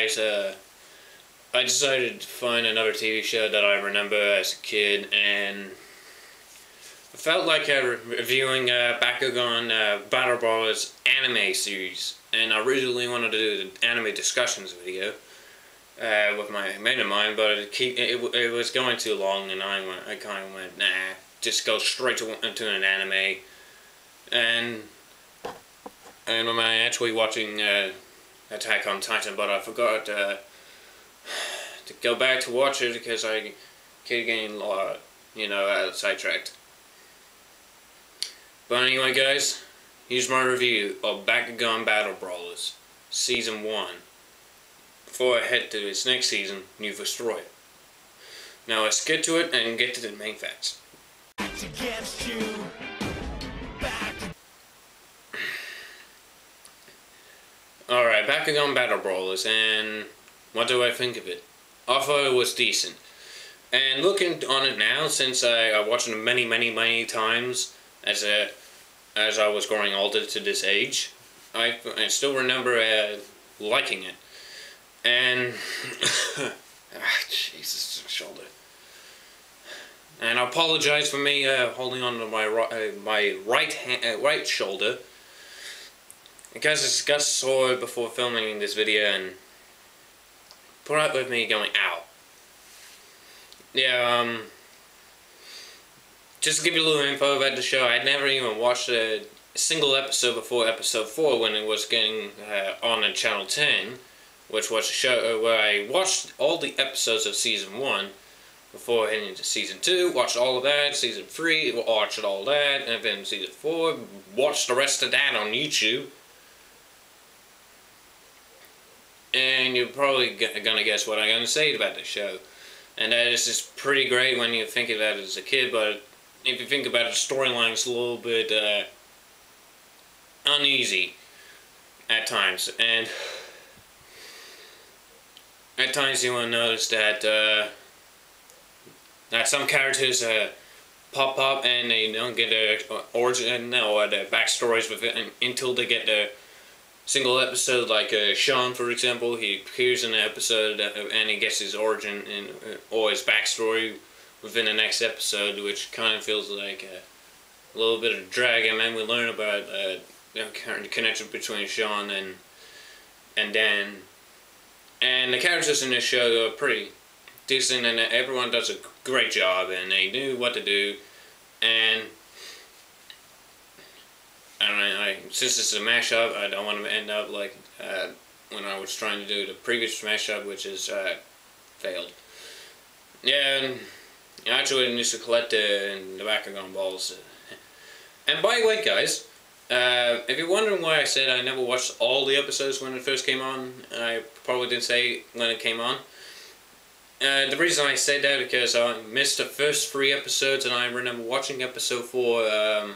guys, I decided to find another TV show that I remember as a kid, and I felt like reviewing Bakugan Battle Brawlers anime series, and I originally wanted to do the anime discussions video with my mate of mine, but it was going too long, and I kind of went, nah, just go straight into an anime, and I'm actually watching Attack on Titan, but I forgot to go back to watch it because I kept getting sidetracked. But anyway, guys, here's my review of Bakugan Battle Brawlers Season 1 before I head to its next season, New Destroyer. Now let's get to it and get to the main facts. Against you. Alright, Bakugan Battle Brawlers, and what do I think of it? I thought it was decent. And looking on it now, since I watched it many times as I was growing older to this age, I still remember liking it. And Jesus, shoulder. And I apologize for me holding on to my right shoulder, because I just got sore before filming this video, and put up with me going, ow. Yeah, just to give you a little info about the show, I'd never even watched a single episode before episode 4 when it was getting on Channel 10, which was a show where I watched all the episodes of Season 1 before heading into Season 2, watched all of that, Season 3, watched all that, and then Season 4, watched the rest of that on YouTube. And you're probably gonna guess what I'm gonna say about the show. And that is just pretty great when you think of that as a kid, but if you think about it, the storyline's a little bit uneasy at times. And at times you will notice that that some characters pop up and they don't get their origin or their backstories with it until they get their single episode, like Sean, for example. He appears in an episode and he gets his origin or his backstory within the next episode, which kind of feels like a little bit of drag. And then we learn about the connection between Sean and Dan. And the characters in this show are pretty decent, and everyone does a great job, and they knew what to do. And I don't know, since this is a mashup, I don't want to end up like when I was trying to do the previous mashup, which is failed. Yeah, and I actually used to collect the Bakugan balls. And by the way, guys, if you're wondering why I said I never watched all the episodes when it first came on, I probably didn't say when it came on. The reason I said that because I missed the first 3 episodes, and I remember watching episode 4.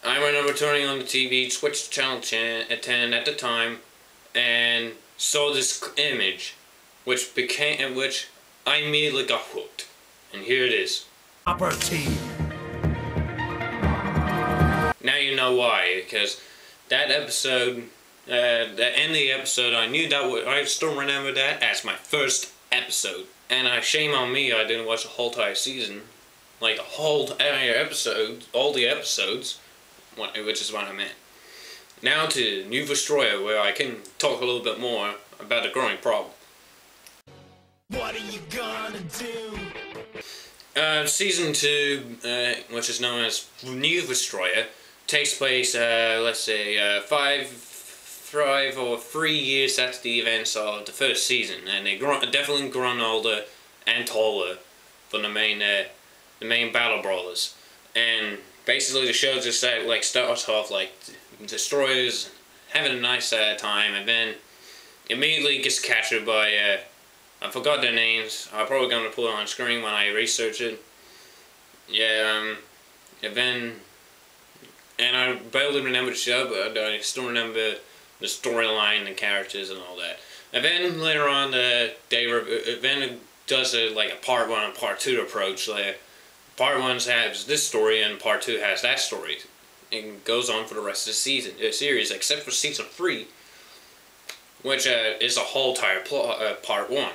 I remember turning on the TV, switched to channel 10 at the time, and saw this image, which I immediately got hooked. And here it is. Upper team. Now you know why, because that episode, the end of the episode, I knew that I still remember that as my first episode. And shame on me, I didn't watch the whole entire season, like the whole entire episode, all the episodes. Which is what I meant. Now to New Destroyer, where I can talk a little bit more about the growing problem. What are you gonna do? Season 2, which is known as New Destroyer, takes place, let's say, 5 or 3 years after the events of the first season, and they definitely grown older and taller than the main Battle Brawlers. And basically, the show just starts off like Destroyers having a nice time, and then immediately gets captured by I forgot their names. I'm probably gonna put it on screen when I research it. Yeah, and I barely remember the show, but I still remember the storyline, the characters, and all that. And then later on, then it does like a part 1 and part 2 approach. Like, part 1 has this story, and part 2 has that story. It goes on for the rest of the series, except for season 3, which is a whole entire plot, part 1.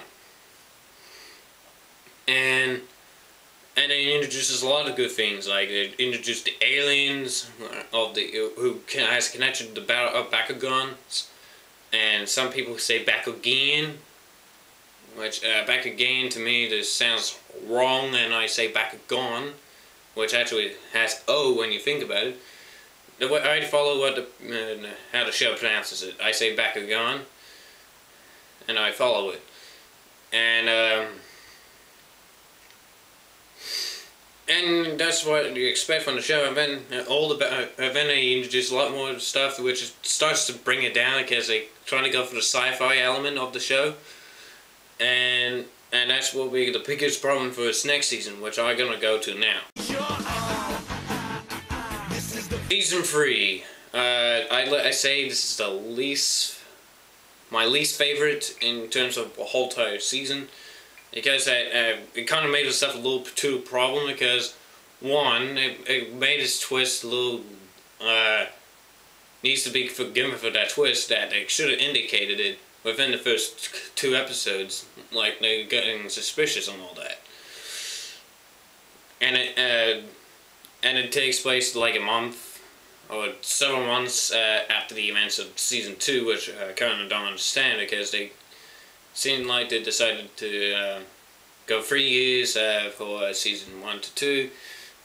And it introduces a lot of good things, like it introduced the aliens of has a connection to the battle of Bakugans, and some people say Bakugan, which back again to me this sounds wrong, and I say Bakugan, which actually has O when you think about it. The way I follow how the show pronounces it. I say Bakugan, and I follow it, and that's what you expect from the show. And then they introduce a lot more stuff, which starts to bring it down because they trying to go for the sci-fi element of the show. And that's what will be the biggest problem for this next season, which I'm gonna go to now. Season 3. I say this is my least favorite in terms of the whole entire season, because it kind of made itself a little too problem. Because one, it made its twist a little needs to be forgiven for that twist that they should have indicated it within the first 2 episodes, like they getting suspicious and all that. And it takes place like a month or several months after the events of season 2, which I kind of don't understand, because they seem like they decided to go 3 years for season 1 to 2.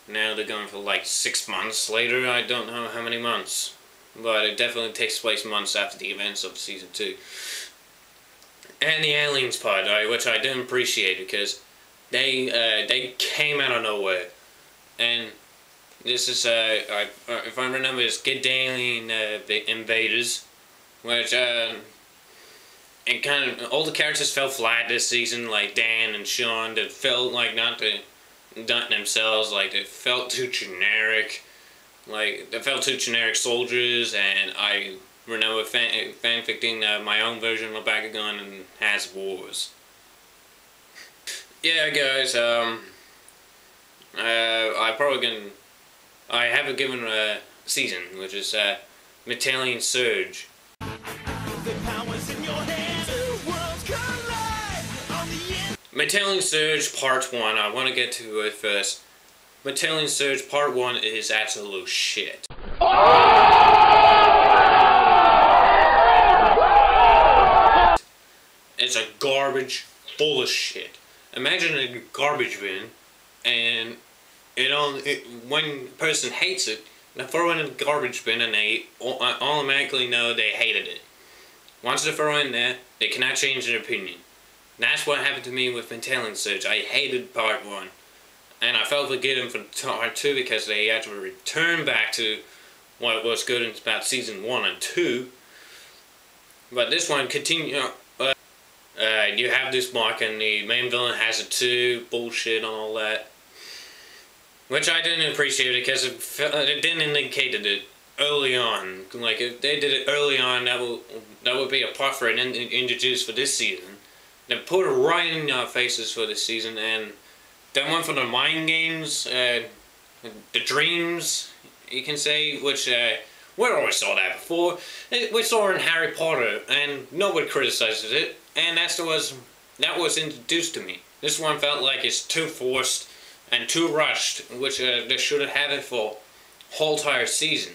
Now they're going for like 6 months later. I don't know how many months, but it definitely takes place months after the events of season 2. And the aliens part, which I didn't appreciate, because they came out of nowhere. And this is if I remember, it's Gedalian invaders, which and kind of all the characters fell flat this season, like Dan and Sean. That felt like not themselves. Like they felt too generic. Like they felt too generic soldiers, and I remember fanficting my own version of Bakugan and Has Wars. Yeah, guys. I have a given season, which is Metallian Surge. Metallian Surge Part 1, I want to get to it first. Metallian Surge Part 1 is absolute shit. It's a garbage full of shit. Imagine a garbage bin, and when a person hates it, they throw it in the garbage bin and they automatically know they hated it. Once they throw it in there, they cannot change their opinion. That's what happened to me with Metallian Surge. I hated Part 1. And I felt forgiven for Part 2 because they had to return back to what was good in about Season 1 and 2. But this one continued. You have this mark and the main villain has it too. Bullshit and all that. Which I didn't appreciate because it didn't indicate it early on. Like, if they did it early on, that would be a part for it introduced for this season. They put it right in our faces for this season, and that one for the mind games, the dreams, you can say, which we always saw that before. We saw it in Harry Potter, and nobody criticizes it, and that was introduced to me. This one felt like it's too forced and too rushed, which they should have had it for whole entire season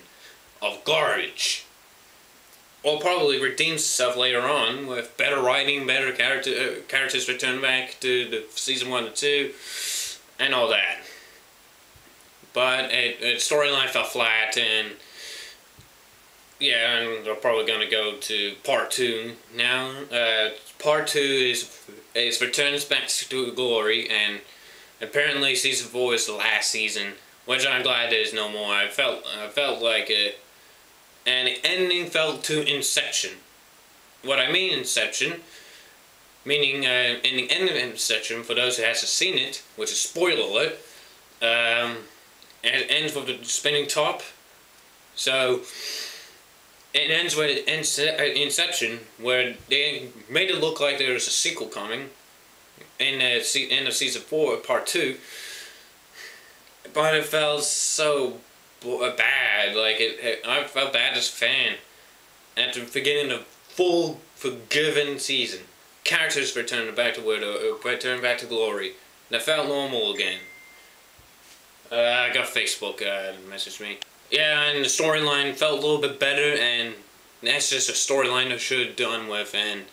of garbage. Or probably redeem stuff later on with better writing, better characters return back to the season 1 to 2, and all that. But storyline fell flat, and yeah, and they're probably gonna go to Part 2 now. Part 2 is returns back to glory, and apparently season 4 is the last season, which I'm glad there's no more. I felt like it. And the ending felt to Inception. What I mean Inception, meaning in the end of Inception, for those who hasn't seen it, which is spoiler alert, it ends with the spinning top. So it ends with Inception, where they made it look like there was a sequel coming in the end of season 4, part 2, but it felt so bad. Like I felt bad as a fan at the beginning of full forgiven season. Characters returned back to glory. That felt normal again. I got Facebook message me. Yeah, and the storyline felt a little bit better, and that's just a storyline I should have done with. And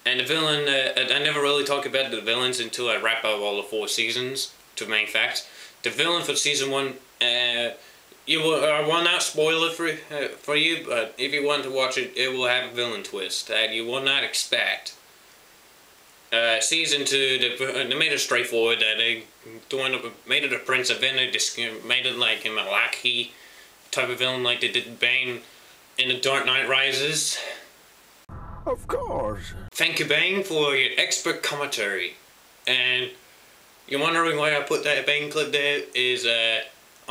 the villain, I never really talk about the villains until I wrap up all the 4 seasons. To main fact, the villain for season 1, I will not spoil it for you, but if you want to watch it, it will have a villain twist that you will not expect. Season 2, they made it straightforward. They made it a Prince of Venice, made it like a Malaki type of villain, like they did Bane in The Dark Knight Rises. Of course. Thank you, Bane, for your expert commentary. And you're wondering why I put that Bane clip there is I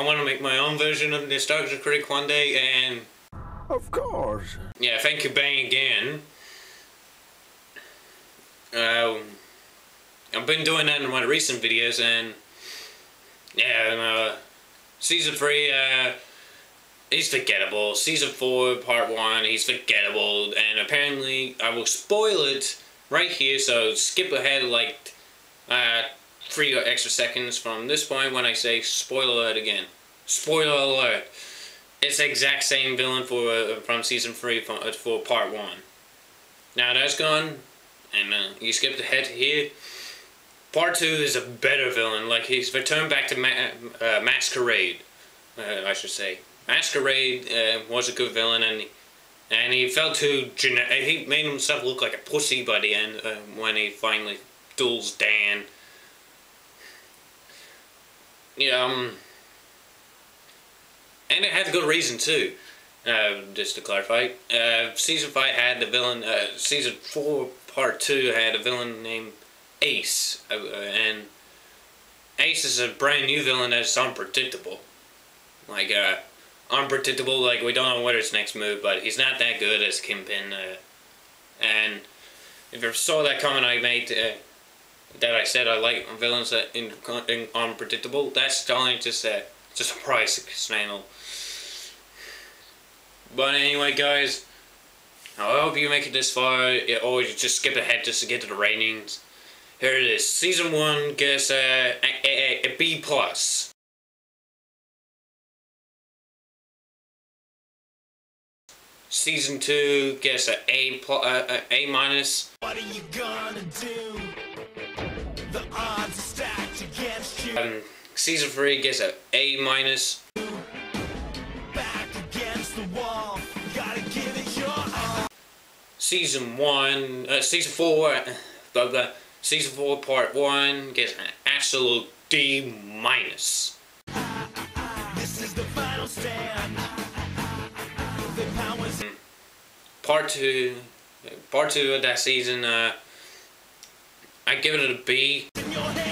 want to make my own version of Nostalgia Critic one day, and of course. Yeah, thank you, Bane, again. I've been doing that in my recent videos, and yeah, season 3, he's forgettable. Season 4, part 1, he's forgettable, and apparently I will spoil it right here, so skip ahead like 3 extra seconds from this point when I say spoiler alert again. Spoiler alert. It's the exact same villain from season 3 for part 1. Now that's gone, and you skipped ahead to here. Part 2 is a better villain. Like, he's returned back to Masquerade, I should say. Masquerade was a good villain, and he felt too generic. He made himself look like a pussy by the end when he finally duels Dan. Yeah, and it had a good reason too. Just to clarify, season 5 had the villain. Season 4, part 2 had a villain named Ace, and Ace is a brand new villain that's unpredictable. Like, unpredictable, like we don't know what his next move, but he's not that good as Kingpin. And if you saw that comment I made, that I said I like villains that in unpredictable, that's only just a surprise channel. But anyway, guys, I hope you make it this far, or you just skip ahead just to get to the ratings. Here it is. Season 1 gets a B+. Season 2 gets a A-. What are you gonna do? The odds are stacked against you. Season 3 gets a A-. Back against the wall. Gotta give it your all. Season 4 part 1 gets an absolute D-. This is the final stand. The powers. Part 2 of that season, I give it a B. In your head.